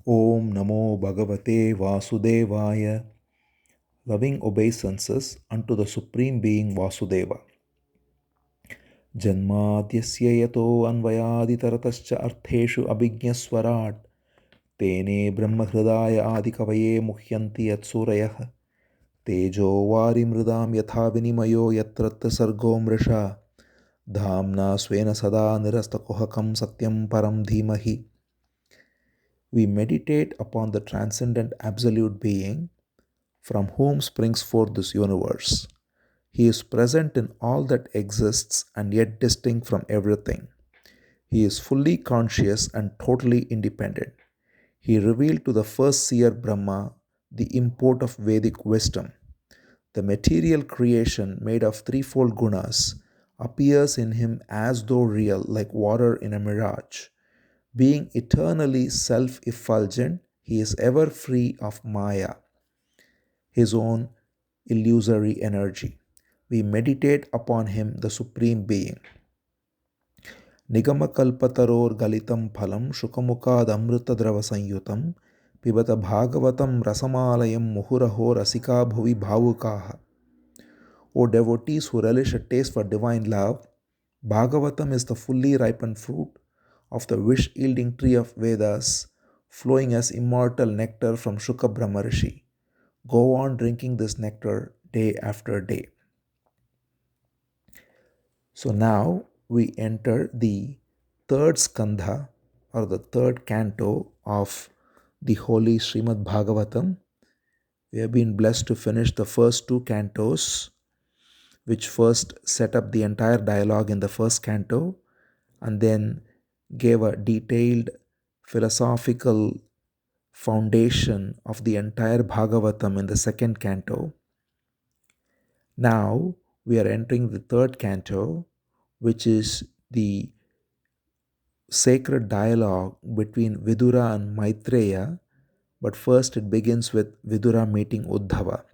Om Namo Bhagavate Vasudevaya. Loving obeisances unto the Supreme Being Vasudeva. Janmadyasya yato anvayaditaratascha artheshu abhignaswarat tene brahmahridaya adikavaye muhyanti yatsurayah tejo vari mridam yatha vinimayo yatratta sargo mrisha dhamna svena sada nirastakuhakam satyam param dhimahi. We meditate upon the transcendent absolute being from whom springs forth this universe. He is present in all that exists and yet distinct from everything. He is fully conscious and totally independent. He revealed to the first seer Brahma the import of Vedic wisdom. The material creation made of threefold gunas appears in him as though real, like water in a mirage. Being eternally self effulgent, he is ever free of Maya, his own illusory energy. We meditate upon him, the Supreme Being. Nigamakalpataror galitam phalam shukamukad amritadrava sanyutam pibata bhagavatam rasamalayam muhuraho rasika bhuvi bhavukaha. O devotees who relish a taste for divine love, Bhagavatam is the fully ripened fruit of the wish-yielding tree of Vedas, flowing as immortal nectar from Shuka Brahmarshi. Go on drinking this nectar day after day. So now we enter the third skandha or the third canto of the holy Srimad Bhagavatam. We have been blessed to finish the first two cantos, which first set up the entire dialogue in the first canto and then gave a detailed philosophical foundation of the entire Bhagavatam in the second canto. Now we are entering the third canto, which is the sacred dialogue between Vidura and Maitreya, but first it begins with Vidura meeting Uddhava.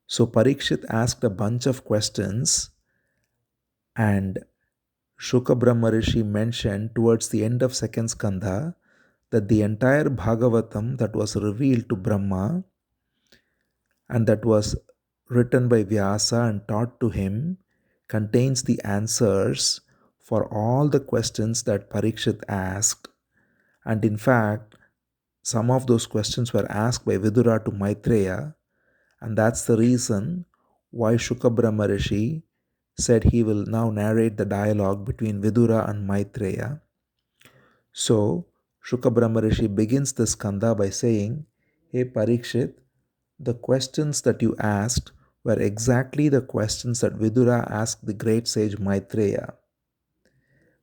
So Parikshit asked a bunch of questions, and Shuka Brahmarshi mentioned towards the end of second skandha that the entire Bhagavatam that was revealed to Brahma and that was written by Vyasa and taught to him contains the answers for all the questions that Parikshit asked. And in fact, some of those questions were asked by Vidura to Maitreya, and that's the reason why Shuka Brahmarshi said he will now narrate the dialogue between Vidura and Maitreya. So, Shuka Brahmarshi begins the skandha by saying, Hey Parikshit, the questions that you asked were exactly the questions that Vidura asked the great sage Maitreya.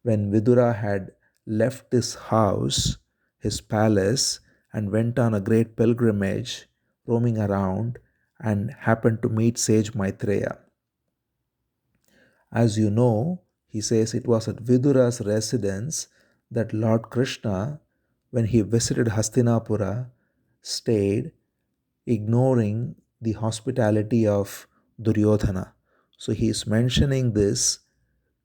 When Vidura had left his house, his palace, and went on a great pilgrimage, roaming around, and happened to meet sage Maitreya. As you know, he says it was at Vidura's residence that Lord Krishna, when he visited Hastinapura, stayed, ignoring the hospitality of Duryodhana. So he is mentioning this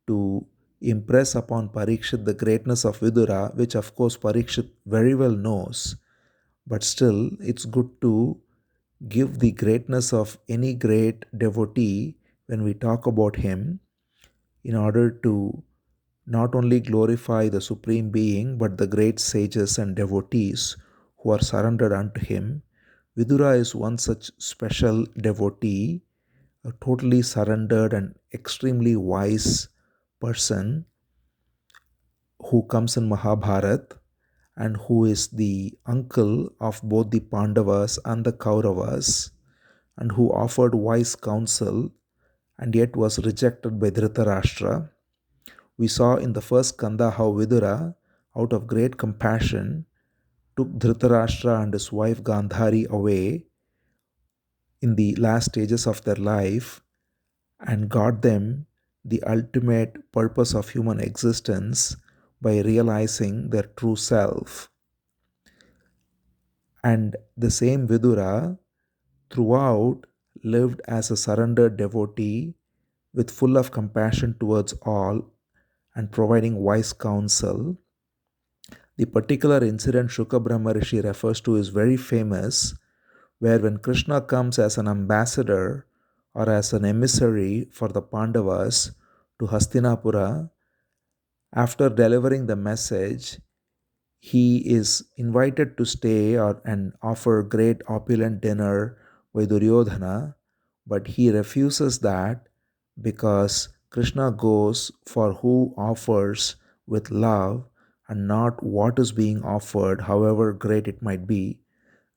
to impress upon Parikshit the greatness of Vidura, which of course Parikshit very well knows. But still, it's good to give the greatness of any great devotee when we talk about him, in order to not only glorify the Supreme Being but the great sages and devotees who are surrendered unto him. Vidura is one such special devotee, a totally surrendered and extremely wise person who comes in Mahabharata and who is the uncle of both the Pandavas and the Kauravas, and who offered wise counsel and yet was rejected by Dhtrarashtra. We saw in the first skandha how Vidura, out of great compassion, took Dhritarashtra and his wife Gandhari away in the last stages of their life and got them the ultimate purpose of human existence by realizing their true self. And the same Vidura throughout lived as a surrendered devotee with full of compassion towards all and providing wise counsel. The particular incident Shuka Brahmarshi refers to is very famous, where when Krishna comes as an ambassador or as an emissary for the Pandavas to Hastinapura, after delivering the message, he is invited to stay and offer great opulent dinner by Duryodhana, but he refuses that because Krishna goes for who offers with love and not what is being offered, however great it might be.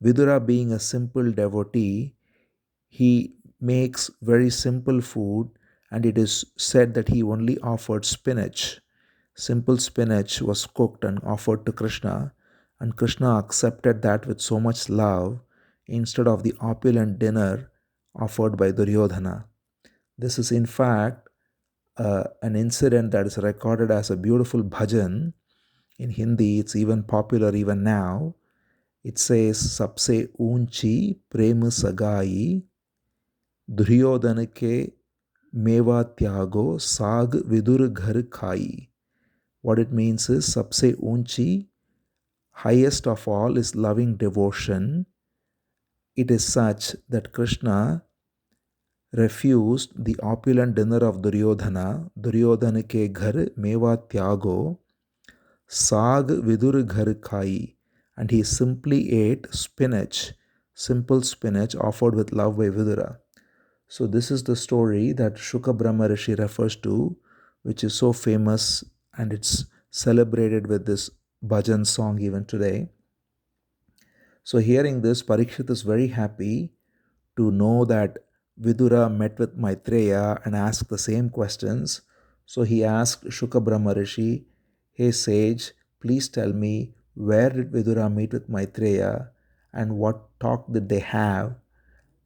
Vidura, being a simple devotee, he makes very simple food, and it is said that he only offered spinach. Simple spinach was cooked and offered to Krishna, and Krishna accepted that with so much love instead of the opulent dinner offered by Duryodhana. This is, in fact, an incident that is recorded as a beautiful bhajan. In Hindi, it's even popular even now. It says, Sabse unchi prem sagai, Duryodhana ke मेवा त्यागो साग विदुर घर खाई. What it means is, सबसे ऊंची, highest of all, is loving devotion. It is such that Krishna refused the opulent dinner of Duryodhana. Duryodhana ke ghar meva tyago, saag vidur ghar khai, and he simply ate spinach, simple spinach offered with love by Vidura. So this is the story that Shuka Brahmarshi refers to, which is so famous, and it's celebrated with this bhajan song even today. So hearing this, Parikshit is very happy to know that Vidura met with Maitreya and asked the same questions. So he asked Shuka Brahmarshi, "Hey sage, please tell me, where did Vidura meet with Maitreya and what talk did they have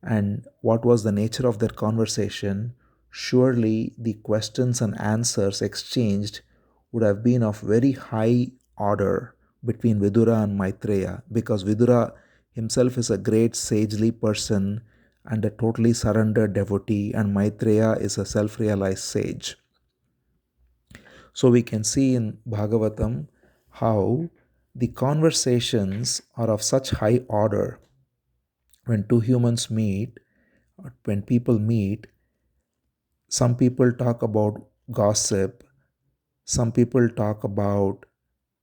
and what was the nature of their conversation?" Surely the questions and answers exchanged would have been of very high order between Vidura and Maitreya, because Vidura himself is a great sagely person and a totally surrendered devotee, and Maitreya is a self realized sage. So we can see in Bhagavatam how the conversations are of such high order. When two humans meet, or when people meet, some people talk about gossip, some people talk about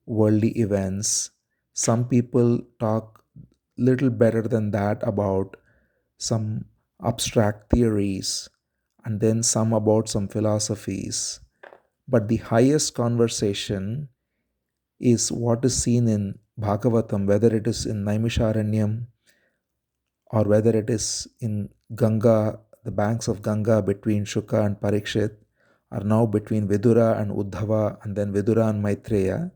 worldly events, some people talk little better than that about some abstract theories, and then some about some philosophies. But the highest conversation is what is seen in Bhagavatam, whether it is in Naimisharanyam or whether it is in Ganga, the banks of Ganga between Shuka and Parikshit, or now between Vidura and Uddhava, and then Vidura and Maitreya.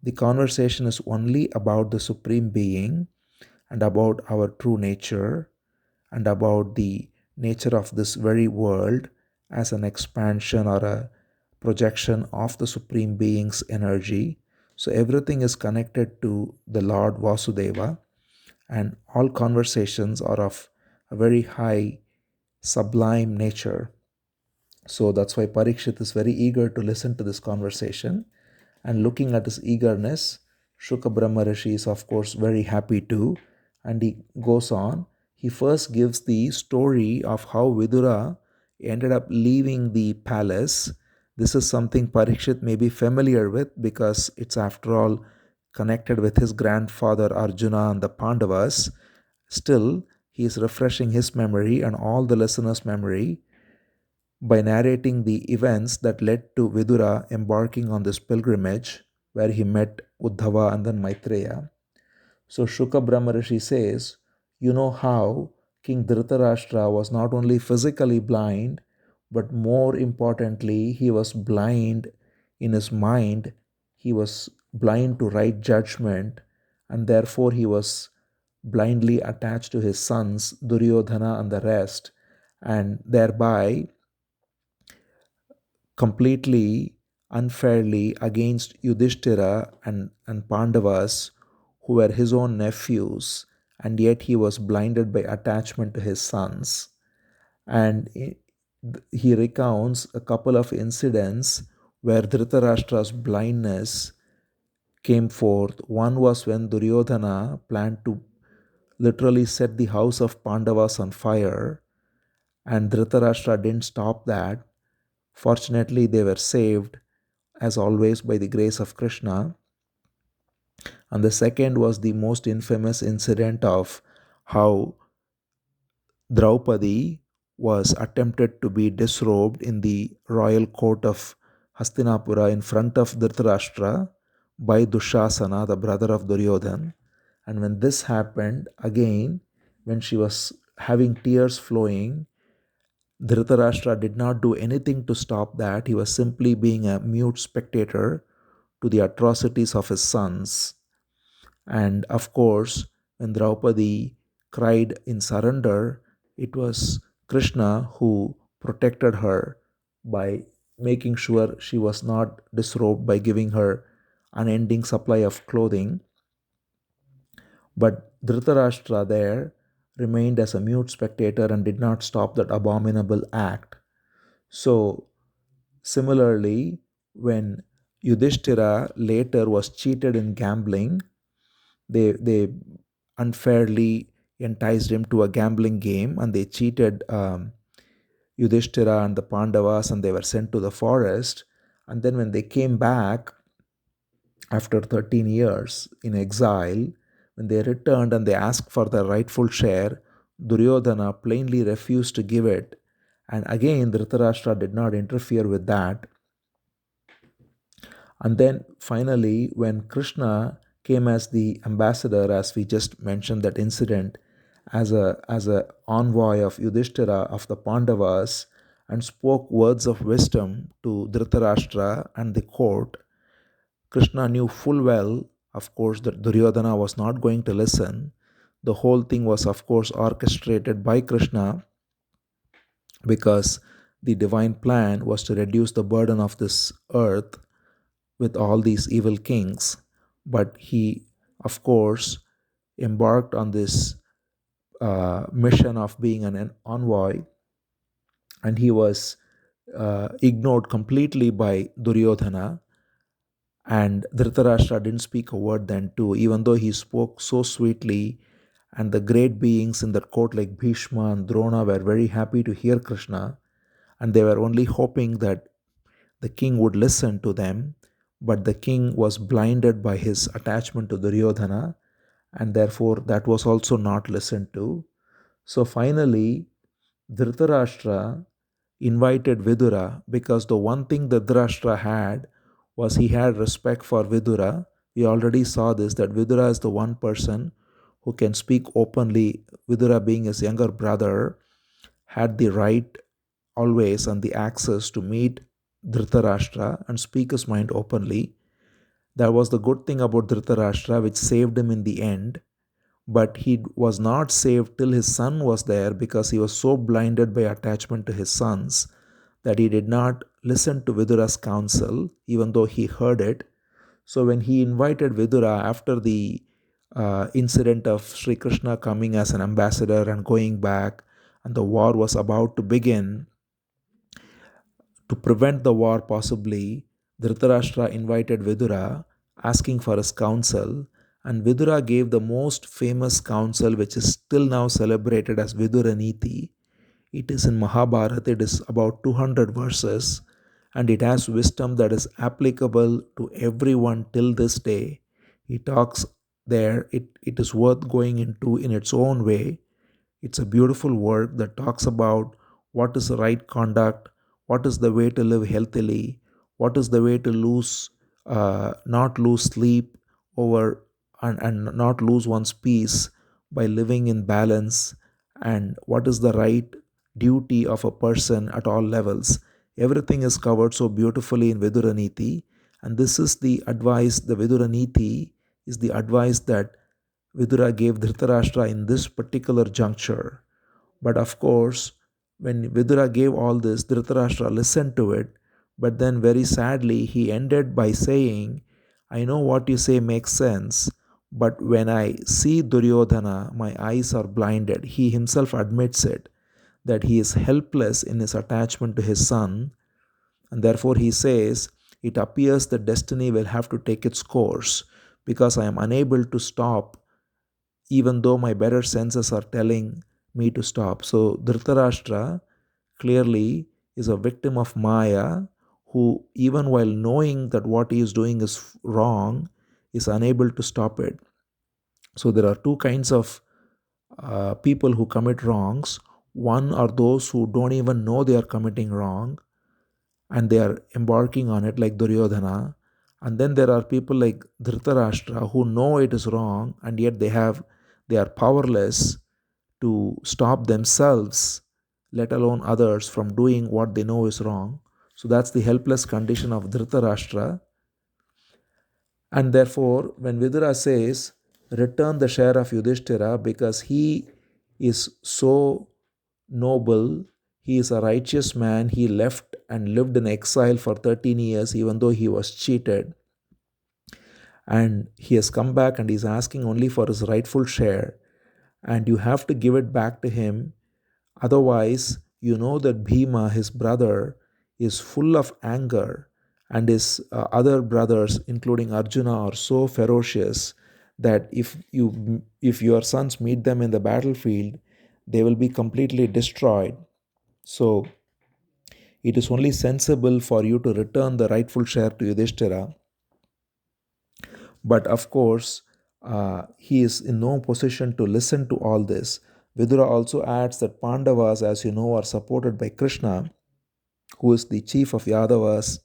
The conversation is only about the Supreme Being and about our true nature and about the nature of this very world as an expansion or a projection of the Supreme Being's energy. So everything is connected to the Lord Vasudeva, and all conversations are of a very high, sublime nature. So that's why Parikshit is very eager to listen to this conversation. And looking at his eagerness, Shuka Brahmarshi is, of course, very happy too. And he goes on. He first gives the story of how Vidura ended up leaving the palace. This is something Parikshit may be familiar with because it's, after all, connected with his grandfather Arjuna and the Pandavas. Still, he is refreshing his memory and all the listeners' memory by narrating the events that led to Vidura embarking on this pilgrimage where he met Uddhava and then Maitreya. So Shuka Brahmarshi says, you know how King Dhtrarashtra was not only physically blind, but more importantly, he was blind in his mind. He was blind to right judgment, and therefore he was blindly attached to his sons, Duryodhana and the rest, and thereby completely unfairly against Yudhishthira and Pandavas, who were his own nephews, and yet he was blinded by attachment to his sons. And he recounts a couple of incidents where Dhritarashtra's blindness came forth. One was when Duryodhana planned to literally set the house of Pandavas on fire, and Dhritarashtra didn't stop that. Fortunately, they were saved, as always, by the grace of Krishna. And the second was the most infamous incident of how Draupadi was attempted to be disrobed in the royal court of Hastinapura in front of Dhritarashtra by Dushasana, the brother of Duryodhana. And when this happened, again, when she was having tears flowing, Dhritarashtra did not do anything to stop that. He was simply being a mute spectator to the atrocities of his sons. And of course, when Draupadi cried in surrender, it was Krishna who protected her by making sure she was not disrobed by giving her unending supply of clothing. But Dhritarashtra there remained as a mute spectator and did not stop that abominable act. So, similarly, when Yudhishthira later was cheated in gambling, they unfairly enticed him to a gambling game, and they cheated Yudhishthira and the Pandavas, and they were sent to the forest. And then when they came back after 13 years in exile, when they returned and they asked for their rightful share, Duryodhana plainly refused to give it. And again, Dhritarashtra did not interfere with that. And then finally, when Krishna came as the ambassador, as we just mentioned that incident, as a envoy of Yudhishthira of the Pandavas, and spoke words of wisdom to Dhritarashtra and the court, Krishna knew full well, of course, that Duryodhana was not going to listen. The whole thing was, of course, orchestrated by Krishna, because the divine plan was to reduce the burden of this earth with all these evil kings. But he, of course, embarked on this mission of being an envoy, and he was ignored completely by Duryodhana. And Dhritarashtra didn't speak a word then too, even though he spoke so sweetly. And the great beings in that court like Bhishma and Drona were very happy to hear Krishna, and they were only hoping that the king would listen to them. But the king was blinded by his attachment to Duryodhana, and therefore that was also not listened to. So finally, Dhritarashtra invited Vidura, because the one thing that Dhritarashtra had was he had respect for Vidura. We already saw this, that Vidura is the one person who can speak openly. Vidura, being his younger brother, had the right always and the access to meet Dhritarashtra and speak his mind openly. That was the good thing about Dhritarashtra, which saved him in the end. But he was not saved till his son was there, because he was so blinded by attachment to his sons that he did not listen to Vidura's counsel, even though he heard it. So when he invited Vidura after the incident of Sri Krishna coming as an ambassador and going back, and the war was about to begin, to prevent the war possibly, Dhritarashtra invited Vidura, asking for his counsel, and Vidura gave the most famous counsel, which is still now celebrated as Vidura Niti. It is in Mahabharata, it is about 200 verses, and it has wisdom that is applicable to everyone till this day. He talks there, it is worth going into in its own way. It's a beautiful work that talks about what is the right conduct, what is the way to live healthily, what is the way to not lose sleep over and not lose one's peace by living in balance, and what is the right duty of a person at all levels. Everything is covered so beautifully in Vidura Niti, and this is the advice, the Vidura Niti is the advice that Vidura gave Dhritarashtra in this particular juncture. But of course, when Vidura gave all this, Dhritarashtra listened to it, but then very sadly he ended by saying, I know what you say makes sense, but when I see Duryodhana, my eyes are blinded. He himself admits it, that he is helpless in his attachment to his son, and therefore he says, it appears that destiny will have to take its course because I am unable to stop, even though my better senses are telling me to stop. So Dhritarashtra clearly is a victim of Maya who, even while knowing that what he is doing is wrong, is unable to stop it. So there are two kinds of people who commit wrongs. One are those who don't even know they are committing wrong and they are embarking on it, like Duryodhana. And then there are people like Dhritarashtra who know it is wrong and yet they are powerless to stop themselves, let alone others, from doing what they know is wrong. So that's the helpless condition of Dhritarashtra. And therefore, when Vidura says, return the share of Yudhishthira because he is so noble, he is a righteous man, he left and lived in exile for 13 years, even though he was cheated. And he has come back and he's asking only for his rightful share. And you have to give it back to him. Otherwise, you know that Bhima, his brother, is full of anger, and his other brothers, including Arjuna, are so ferocious that if your sons meet them in the battlefield, they will be completely destroyed. So it is only sensible for you to return the rightful share to Yudhishthira. But of course, he is in no position to listen to all this. Vidura also adds that Pandavas, as you know, are supported by Krishna, who is the chief of Yadavas,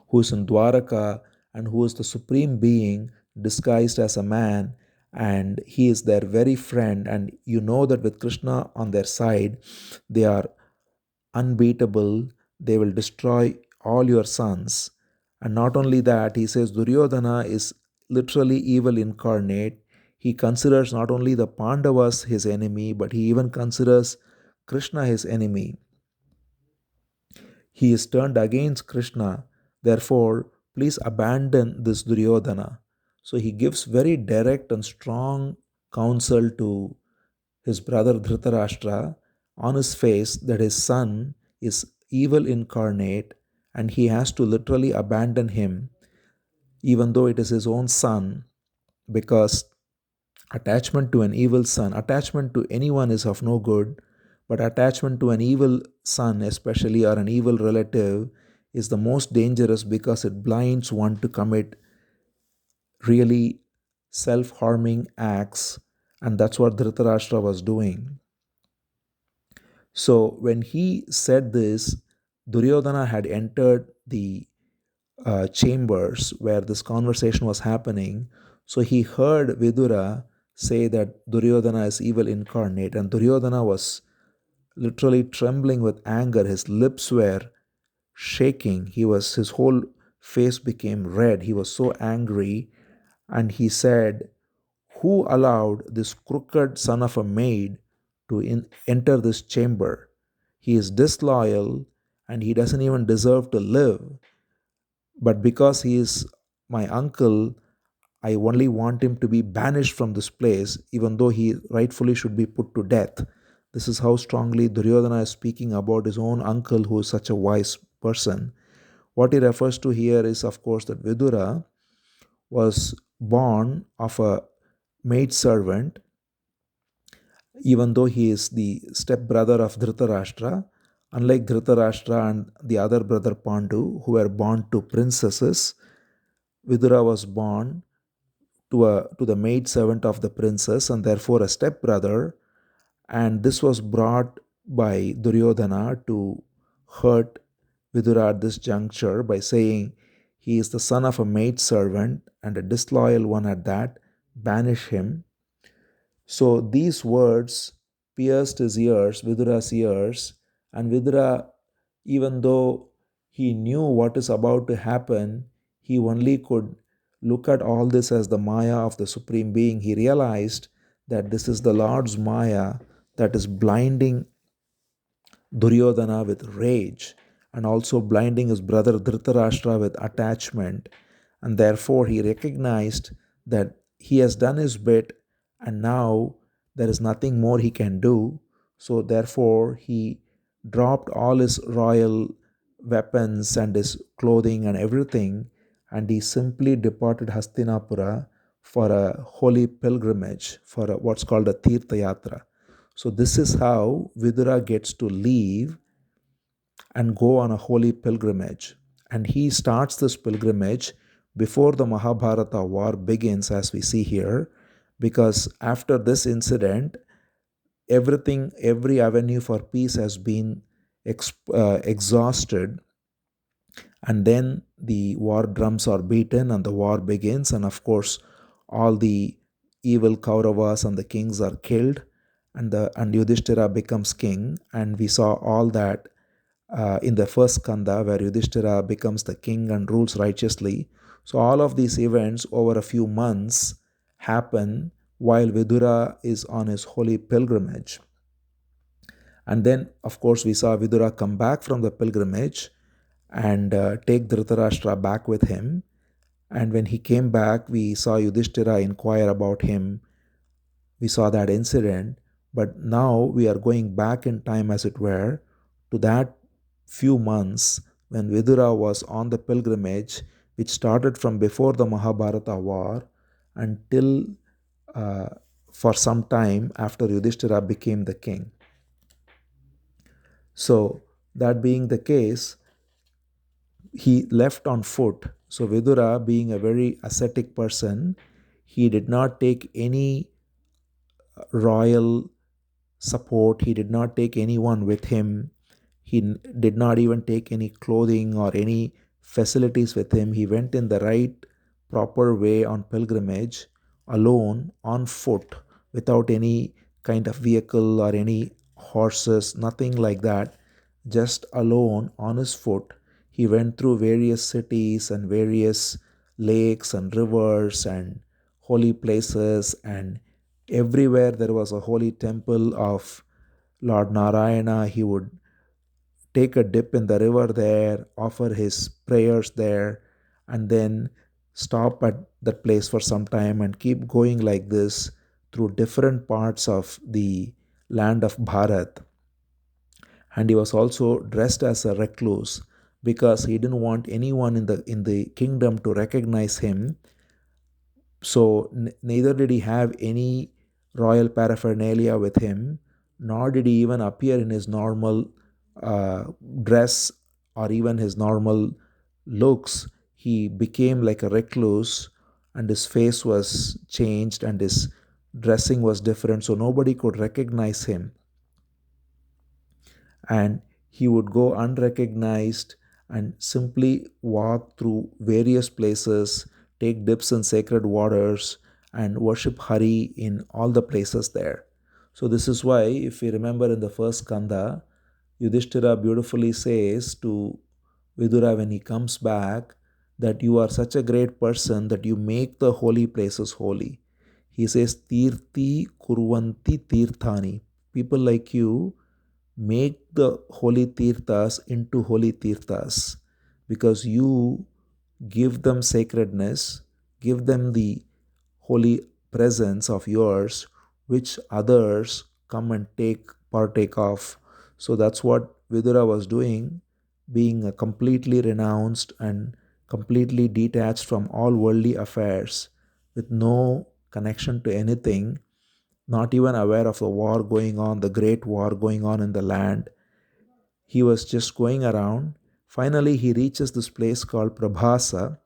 who is in Dwaraka, and who is the supreme being disguised as a man, and he is their very friend. And you know that with Krishna on their side, they are unbeatable, they will destroy all your sons. And not only that, he says Duryodhana is literally evil incarnate. He considers not only the Pandavas his enemy, but he even considers Krishna his enemy. He is turned against Krishna. Therefore, please abandon this Duryodhana. So he gives very direct and strong counsel to his brother Dhritarashtra on his face that his son is evil incarnate and he has to literally abandon him, even though it is his own son, because attachment to an evil son, attachment to anyone is of no good, but attachment to an evil son, especially, or an evil relative, is the most dangerous because it blinds one to commit really self harming acts, and that's what Dhritarashtra was doing. So when he said this, Duryodhana had entered the chambers where this conversation was happening. So he heard Vidura say that Duryodhana is evil incarnate, and Duryodhana was literally trembling with anger. His lips were shaking. His whole face became red. He was so angry, and he said, who allowed this crooked son of a maid to enter this chamber? He is disloyal and he doesn't even deserve to live. But because he is my uncle, I only want him to be banished from this place, even though he rightfully should be put to death. This is how strongly Duryodhana is speaking about his own uncle, who is such a wise person. What he refers to here is, of course, that Vidura was born of a maidservant, even though he is the stepbrother of Dhritarashtra. Unlike Dhritarashtra and the other brother Pandu, who were born to princesses, Vidura was born to the maid servant of the princess and therefore a stepbrother. And this was brought by Duryodhana to hurt Vidura at this juncture by saying he is the son of a maid servant and a disloyal one at that, banish him. So these words pierced his ears, Vidura's ears, and Vidura, even though he knew what is about to happen, he only could look at all this as the Maya of the Supreme Being. He realized that this is the Lord's Maya that is blinding Duryodhana with rage and also blinding his brother Dhritarashtra with attachment. And therefore, he recognized that he has done his bit and now there is nothing more he can do. So, therefore, he dropped all his royal weapons and his clothing and everything, and he simply departed Hastinapura for a holy pilgrimage, for what's called a Tirtha Yatra. So, this is how Vidura gets to leave and go on a holy pilgrimage. And he starts this pilgrimage before the Mahabharata war begins, as we see here, because after this incident, every avenue for peace has been exhausted, and then the war drums are beaten and the war begins, and of course all the evil Kauravas and the kings are killed, and Yudhishthira becomes king, and we saw all that in the first Skandha, where Yudhishthira becomes the king and rules righteously. So all of these events over a few months happen while Vidura is on his holy pilgrimage. And then, of course, we saw Vidura come back from the pilgrimage and take Dhritarashtra back with him. And when he came back, we saw Yudhishthira inquire about him. We saw that incident. But now we are going back in time, as it were, to that few months when Vidura was on the pilgrimage, which started from before the Mahabharata war until for some time after Yudhishthira became the king. So, that being the case, he left on foot. So, Vidura, being a very ascetic person, he did not take any royal support, he did not take anyone with him, he did not even take any clothing or any facilities with him. He went in the right, proper way on pilgrimage, alone, on foot, without any kind of vehicle or any horses, nothing like that, just alone on his foot. He went through various cities and various lakes and rivers and holy places, and everywhere there was a holy temple of Lord Narayana. He would take a dip in the river there, offer his prayers there, and then stop at that place for some time and keep going like this through different parts of the land of Bharat. And he was also dressed as a recluse because he didn't want anyone in the kingdom to recognize him. So neither did he have any royal paraphernalia with him, nor did he even appear in his normal uh, dress or even his normal looks. He became like a recluse, and his face was changed and his dressing was different, so nobody could recognize him. And he would go unrecognized and simply walk through various places, take dips in sacred waters, and worship Hari in all the places there. So, this is why, if we remember in the first Skandha, Yudhishthira beautifully says to Vidura when he comes back that you are such a great person that you make the holy places holy. He says, Tirthi Kurvanti Tirthani. People like you make the holy tirthas into holy tirthas because you give them sacredness, give them the holy presence of yours, which others come and partake of. So that's what Vidura was doing, being a completely renounced and completely detached from all worldly affairs, with no connection to anything, not even aware of the war going on, the great war going on in the land. He was just going around. Finally, he reaches this place called Prabhasa,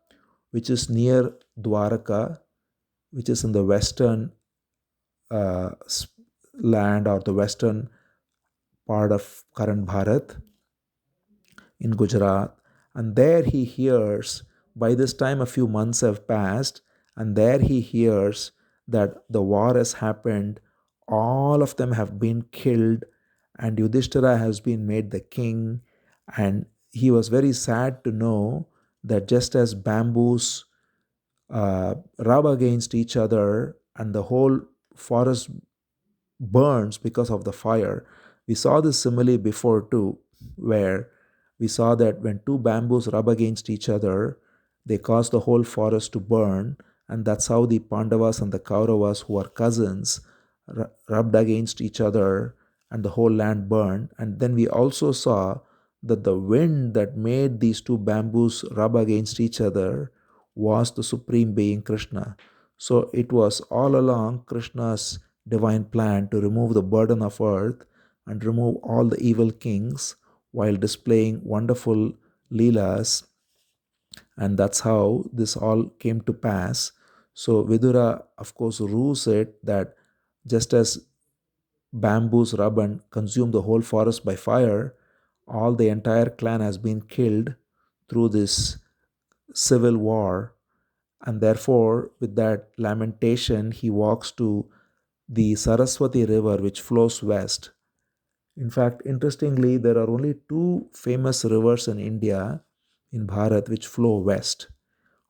which is near Dwaraka, which is in the western uh, land or the western part of current Bharat in Gujarat. And there he hears, by this time a few months have passed, and there he hears that the war has happened, all of them have been killed, and Yudhishthira has been made the king. And he was very sad to know that just as bamboos rub against each other and the whole forest burns because of the fire. We saw this simile before too, where we saw that when two bamboos rub against each other, they cause the whole forest to burn, and that's how the Pandavas and the Kauravas, who are cousins, rubbed against each other and the whole land burned. And then we also saw that the wind that made these two bamboos rub against each other was the Supreme Being Krishna. So it was all along Krishna's divine plan to remove the burden of earth and remove all the evil kings while displaying wonderful leelas, and that's how this all came to pass. So Vidura, of course, rules it that just as bamboos rub and consume the whole forest by fire, all the entire clan has been killed through this civil war. And therefore, with that lamentation, he walks to the Saraswati river, which flows west. In fact, interestingly, there are only two famous rivers in India, in Bharat, which flow west.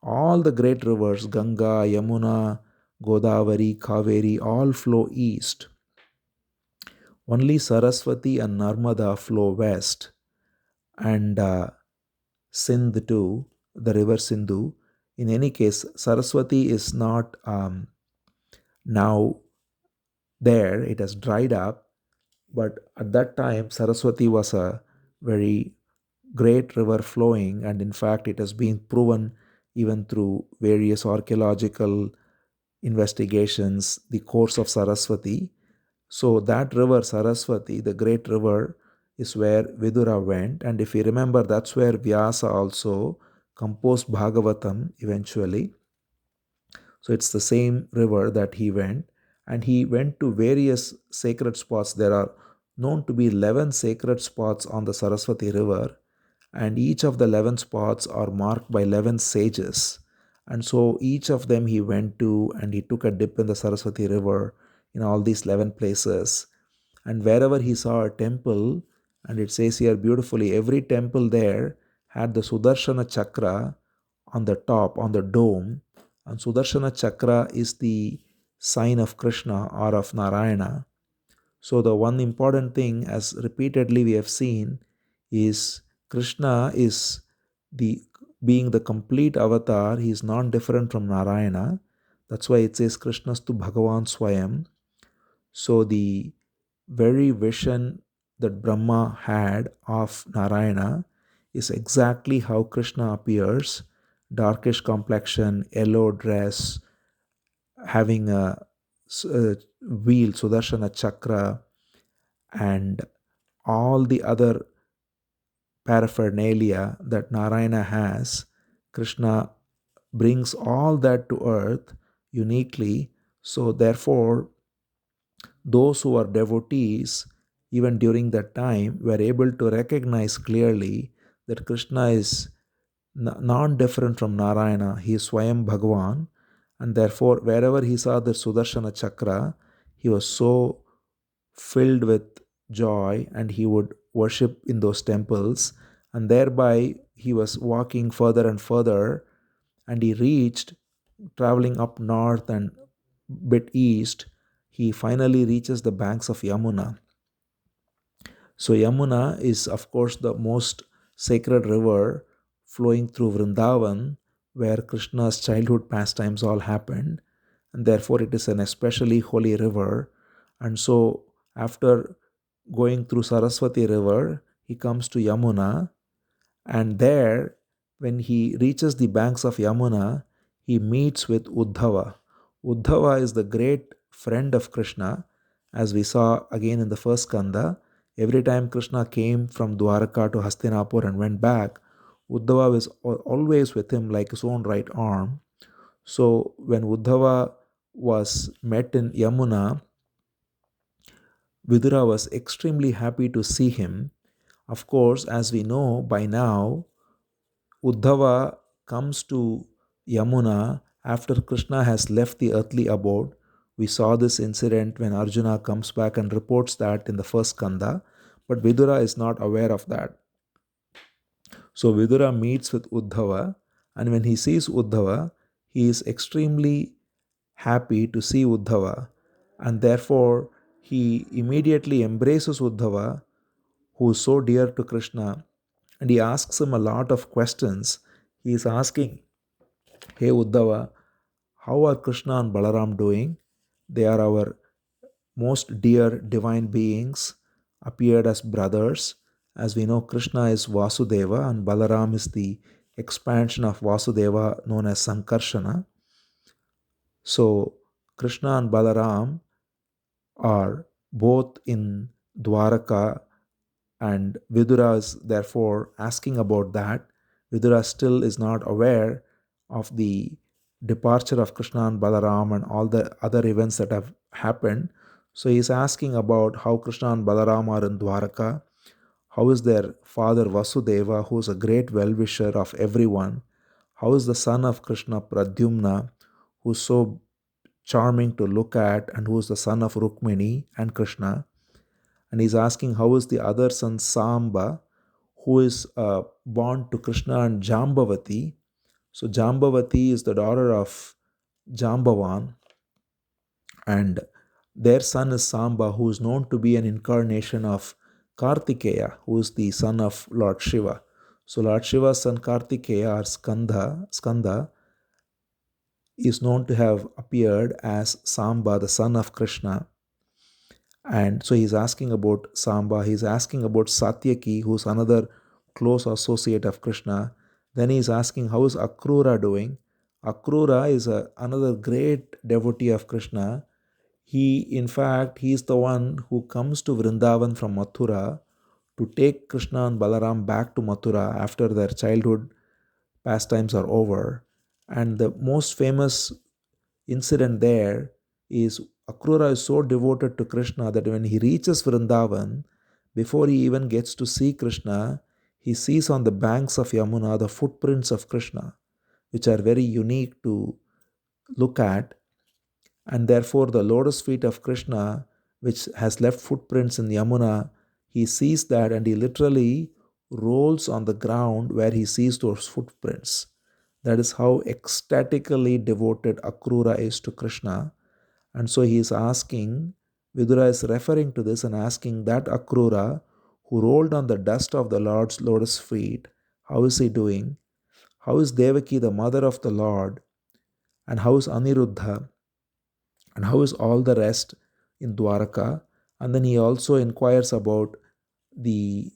All the great rivers, Ganga, Yamuna, Godavari, Kaveri, all flow east. Only Saraswati and Narmada flow west, and Sindh too, the river Sindhu. In any case, Saraswati is not now there, it has dried up, but at that time, Saraswati was a very great river flowing, and in fact, it has been proven even through various archaeological investigations, the course of Saraswati. So that river, Saraswati, the great river, is where Vidura went. And if you remember, that's where Vyasa also composed Bhagavatam eventually. So it's the same river that he went. And he went to various sacred spots. There are known to be 11 sacred spots on the Saraswati river. And each of the 11 spots are marked by 11 sages. And so each of them he went to, and he took a dip in the Saraswati river in all these 11 places. And wherever he saw a temple, and it says here beautifully, every temple there had the Sudarshana Chakra on the top, on the dome. And Sudarshana Chakra is the sign of Krishna or of Narayana. So the one important thing, as repeatedly we have seen, is Krishna is the being the complete avatar. He is non-different from Narayana. That's why it says Krishnastu Bhagavan Swayam. So the very vision that Brahma had of Narayana is exactly how Krishna appears: darkish complexion, yellow dress, having a wheel, Sudarshana Chakra, and all the other paraphernalia that Narayana has. Krishna brings all that to earth uniquely. So, therefore, those who are devotees, even during that time, were able to recognize clearly that Krishna is non different from Narayana. He is Swayam Bhagavan, and therefore, wherever he saw the Sudarshana Chakra, he was so filled with joy, and he would worship in those temples, and thereby he was walking further and further, and he reached, traveling up north and bit east, he finally reaches the banks of Yamuna. So Yamuna is, of course, the most sacred river flowing through Vrindavan, where Krishna's childhood pastimes all happened, and therefore it is an especially holy river. And so after going through Saraswati river, he comes to Yamuna, and there, when he reaches the banks of Yamuna, he meets with Uddhava. Uddhava is the great friend of Krishna, as we saw again in the first Skandha. Every time Krishna came from Dwaraka to Hastinapur and went back, Uddhava was always with him like his own right arm. So when Uddhava was met in Yamuna, Vidura was extremely happy to see him. Of course, as we know by now, Uddhava comes to Yamuna after Krishna has left the earthly abode. We saw this incident when Arjuna comes back and reports that in the first Skandha, but Vidura is not aware of that. So Vidura meets with Uddhava, and when he sees Uddhava, he is extremely happy to see Uddhava, and therefore he immediately embraces Uddhava, who is so dear to Krishna, and he asks him a lot of questions. He is asking, "Hey Uddhava, how are Krishna and Balaram doing? They are our most dear divine beings, appeared as brothers, As we know, Krishna is Vasudeva and Balaram is the expansion of Vasudeva known as Sankarshana. So, Krishna and Balaram are both in Dwaraka, and Vidura is therefore asking about that. Vidura still is not aware of the departure of Krishna and Balaram and all the other events that have happened. So he is asking about how Krishna and Balaram are in Dwaraka. How is their father Vasudeva, who is a great well-wisher of everyone? How is the son of Krishna, Pradyumna, who is so charming to look at and who is the son of Rukmini and Krishna? And he's asking how is the other son Samba, who is born to Krishna and Jambavati. So Jambavati is the daughter of Jambavan, and their son is Samba, who is known to be an incarnation of Kartikeya, who is the son of Lord Shiva. So Lord Shiva's son Kartikeya, or Skandha, is known to have appeared as Samba, the son of Krishna. And so he's asking about Samba, he's asking about Satyaki, who's another close associate of Krishna. Then he's asking, how is Akrura doing? Akrura is another great devotee of Krishna. In fact, he is the one who comes to Vrindavan from Mathura to take Krishna and Balaram back to Mathura after their childhood pastimes are over. And the most famous incident there is Akrura is so devoted to Krishna that when he reaches Vrindavan, before he even gets to see Krishna, he sees on the banks of Yamuna the footprints of Krishna, which are very unique to look at. And therefore, the lotus feet of Krishna, which has left footprints in Yamuna, he sees that and he literally rolls on the ground where he sees those footprints. That is how ecstatically devoted Akrura is to Krishna. And so he is asking, Vidura is referring to this and asking that Akrura who rolled on the dust of the Lord's lotus feet, how is he doing? How is Devaki, the mother of the Lord? And how is Aniruddha? And how is all the rest in Dwaraka? And then he also inquires about the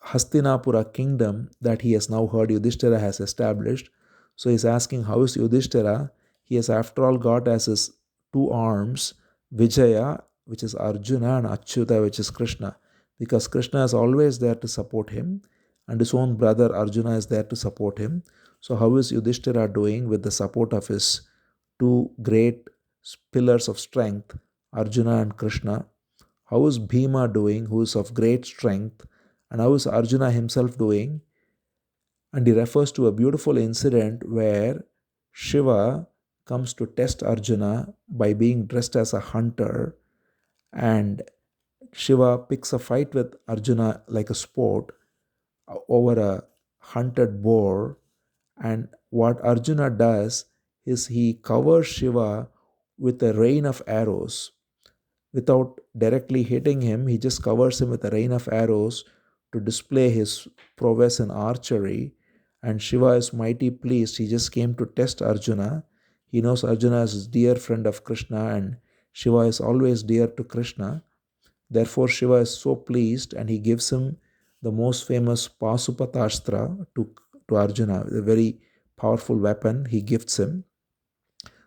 Hastinapura kingdom that he has now heard Yudhishthira has established. So he's asking, how is Yudhishthira? He has after all got as his two arms Vijaya, which is Arjuna, and Achyuta, which is Krishna. Because Krishna is always there to support him, and his own brother Arjuna is there to support him. So how is Yudhishthira doing with the support of his two great pillars of strength, Arjuna and Krishna? How is Bhima doing, who is of great strength? And how is Arjuna himself doing? And he refers to a beautiful incident where Shiva comes to test Arjuna by being dressed as a hunter, and Shiva picks a fight with Arjuna like a sport over a hunted boar. And what Arjuna does is he covers Shiva with a rain of arrows. Without directly hitting him, he just covers him with a rain of arrows to display his prowess in archery. And Shiva is mighty pleased. He just came to test Arjuna. He knows Arjuna is his dear friend of Krishna, and Shiva is always dear to Krishna. Therefore, Shiva is so pleased and he gives him the most famous Pasupatastra to Arjuna, a very powerful weapon he gifts him.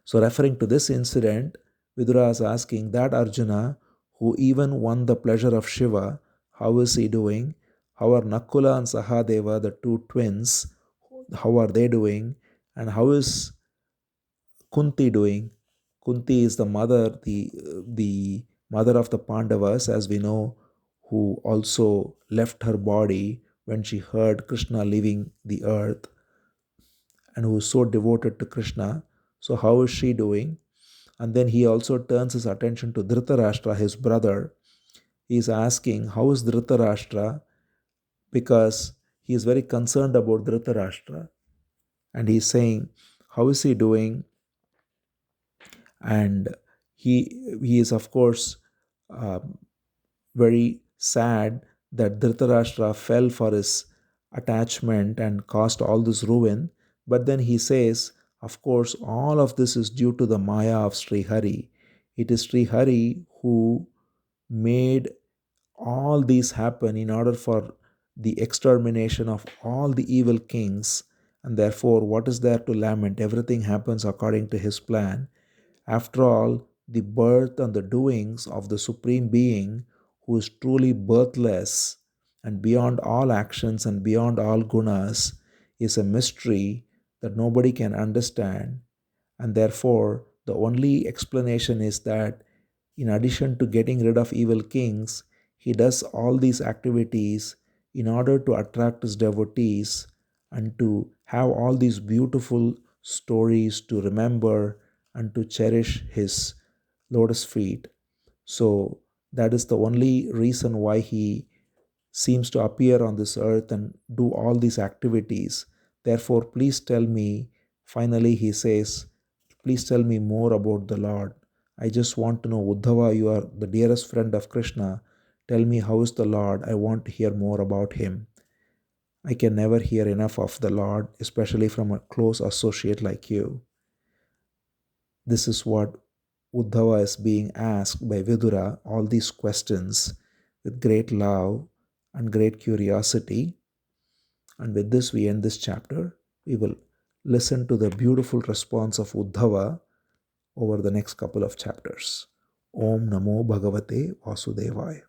So, referring to this incident, Vidura is asking that Arjuna, who even won the pleasure of Shiva, how is he doing? How are Nakula and Sahadeva, the two twins, how are they doing? And how is Kunti doing? Kunti is the mother, the mother of the Pandavas, as we know, who also left her body when she heard Krishna leaving the earth, and who is so devoted to Krishna. So how is she doing? And then he also turns his attention to Dhritarashtra, his brother. He is asking, how is Dhritarashtra? Because he is very concerned about Dhritarashtra. And he is saying, how is he doing? And he is, of course, very sad that Dhritarashtra fell for his attachment and caused all this ruin. But then he says, of course, all of this is due to the Maya of Sri Hari. It is Sri Hari who made all these happen in order for the extermination of all the evil kings, and therefore, what is there to lament? Everything happens according to his plan. After all, the birth and the doings of the Supreme Being, who is truly birthless and beyond all actions and beyond all gunas, is a mystery that nobody can understand. And therefore, the only explanation is that in addition to getting rid of evil kings, he does all these activities in order to attract his devotees and to have all these beautiful stories to remember and to cherish his lotus feet. So that is the only reason why he seems to appear on this earth and do all these activities. Therefore, please tell me, finally, he says, please tell me more about the Lord. I just want to know, Uddhava, you are the dearest friend of Krishna. Tell me, how is the Lord? I want to hear more about him. I can never hear enough of the Lord, especially from a close associate like you. This is what Uddhava is being asked by Vidura, all these questions with great love and great curiosity. And with this, we end this chapter. We will listen to the beautiful response of Uddhava over the next couple of chapters. Om Namo Bhagavate Vasudevaya.